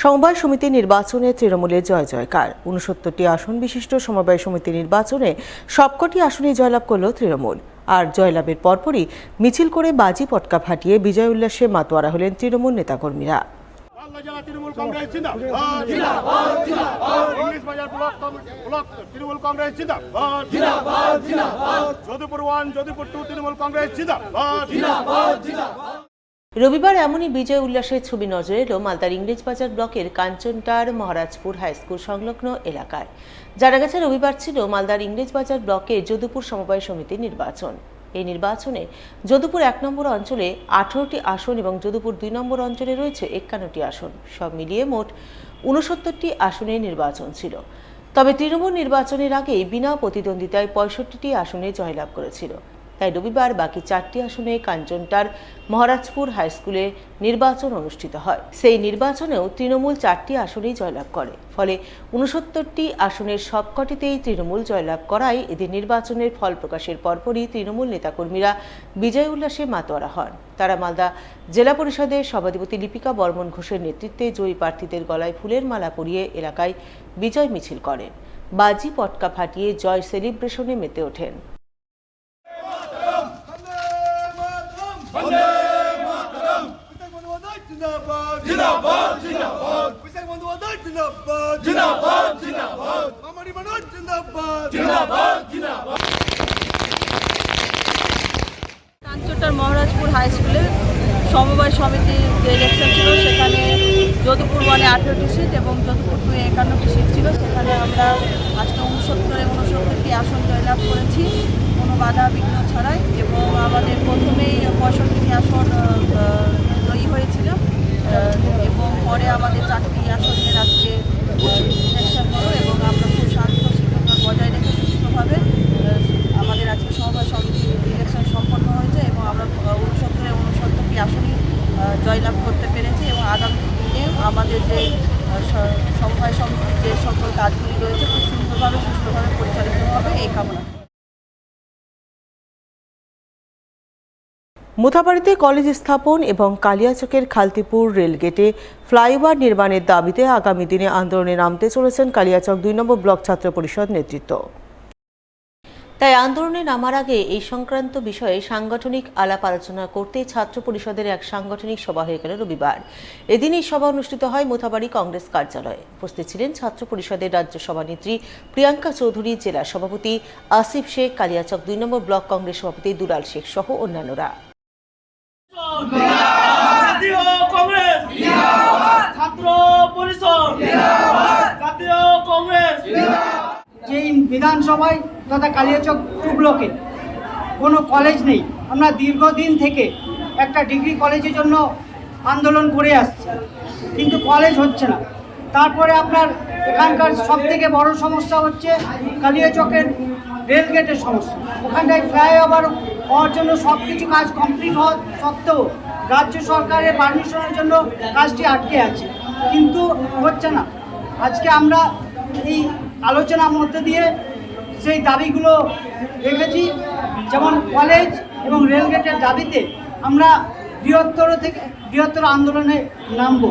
সমবায় সমিতি নির্বাচনে তৃণমূলের জয় জয়কার। ৬৯টি আসন বিশিষ্ট সমবায় সমিতি নির্বাচনে সবকটি আসনেই জয়লাভ করল তৃণমূল। আর জয়লাভের পরপরই মিছিল করে বাজি পটকা ফাটিয়ে বিজয় উল্লাসে মাতোয়ারা হলেন তৃণমূল নেতাকর্মীরা। রবিবার এমনই বিজয় উল্লাসের ছবি নজরে এলো মালদার ইংরেজবাজার ব্লকের কাঞ্চনটার মহারাজপুর হাইস্কুল সংলগ্ন এলাকায়। জানা গেছে রবিবার ছিল মালদার ইংরেজবাজার ব্লকের যদুপুর সমবায় সমিতির নির্বাচন। এই নির্বাচনে যদুপুর ১ নম্বর অঞ্চলে ১৮টি আসন এবং যদুপুর ২ নম্বর অঞ্চলে রয়েছে ৫১টি আসন। সব মিলিয়ে মোট ৬৯টি আসনে নির্বাচন ছিল। তবে তৃণমূল নির্বাচনের আগেই বিনা প্রতিদ্বন্দ্বিতায় ৬৫টি আসনে জয়লাভ করেছিল। তাই রবিবার বাকি 4টি আসনে কাঞ্চনটার মহারাজপুর হাইস্কুলে নির্বাচন অনুষ্ঠিত হয়। সেই নির্বাচনেও তৃণমূল 4টি আসনেই জয়লাভ করে। ফলে ৬৯টি আসনের সবকটিতেই তৃণমূল জয়লাভ করায় এদের নির্বাচনের ফল প্রকাশের পরপরই তৃণমূল নেতাকর্মীরা বিজয় উল্লাসে মাতোয়ারা হন। তারা মালদা জেলা পরিষদের সভাধিপতি লিপিকা বর্মন ঘোষের নেতৃত্বে জয়ী প্রার্থীদের গলায় ফুলের মালা পরিয়ে এলাকায় বিজয় মিছিল করেন। বাজি পটকা ফাটিয়ে জয় সেলিব্রেশনে মেতে ওঠেন। কাঞ্চনটার মহারাজপুর হাই স্কুলে সমবায় সমিতির যে ইলেকশন ছিল সেখানে যদুপুর 1-এ 18টি সিট এবং যদুপুর 2-এ 51টি সিট ছিল। সেখানে আমরা আজকে 69টি আসন জয়লাভ করেছি কোনো বাধা বিঘ্ন ছাড়াই, এবং আমাদের প্রথমেই 65টি আসন জয়ী হয়েছিল এবং পরে আমাদের 4টি আসনের আজকে ইলেকশন হলো এবং আমরা খুব শান্ত শৃঙ্খলা বজায় রেখে সুস্থভাবে আমাদের আজকে সমবায় সমিতির ইলেকশন সম্পন্ন হয়েছে এবং আমরা 69টি আসনই জয়লাভ করতে পেরেছি এবং আগামী দিনে আমাদের যে সমবায় সমিতির যে সকল কাজগুলি রয়েছে খুব সুন্দরভাবে সুষ্ঠুভাবে পরিচালিত হবে এই কামনা। মুথাবাড়িতে কলেজ স্থাপন এবং কালিয়াচকের খালতিপুর রেলগেটে ফ্লাইওভার নির্মাণের দাবিতে আগামী দিনে আন্দোলনে নামতে চলেছেন কালিয়াচক 2 নম্বর ব্লক ছাত্র পরিষদ নেতৃত্ব। তাই আন্দোলনে নামার আগে এই সংক্রান্ত বিষয়ে সাংগঠনিক আলাপ আলোচনা করতে ছাত্র পরিষদের এক সাংগঠনিক সভা হয়ে গেল রবিবার। এদিন এই সভা অনুষ্ঠিত হয় মুথাবাড়ি কংগ্রেস কার্যালয়ে। উপস্থিত ছিলেন ছাত্র পরিষদের রাজ্য সভানেত্রী প্রিয়াঙ্কা চৌধুরী, জেলা সভাপতি আসিফ শেখ, কালিয়াচক 2 নম্বর ব্লক কংগ্রেস সভাপতি দুলাল শেখ সহ অন্যান্যরা। যে বিধানসভায় তথা কালিয়াচক 2 ব্লকে কোনো কলেজ নেই। আমরা দীর্ঘদিন থেকে একটা ডিগ্রি কলেজের জন্য আন্দোলন করে আসছি, কিন্তু কলেজ হচ্ছে না। তারপরে আপনার এখানকার সবথেকে বড় সমস্যা হচ্ছে কালিয়াচকের রেলগেটের সমস্যা। ওখানটায় ফ্লাইওভার হওয়ার জন্য সব কিছু কাজ কমপ্লিট হওয়া সত্ত্বেও রাজ্য সরকারের পারমিশনের জন্য কাজটি আটকে আছে, কিন্তু হচ্ছে না। আজকে আমরা এই আলোচনার মধ্যে দিয়ে সেই দাবিগুলো রেখেছি, যেমন কলেজ এবং রেলগেটের দাবিতে আমরা বৃহত্তর আন্দোলনে নামব।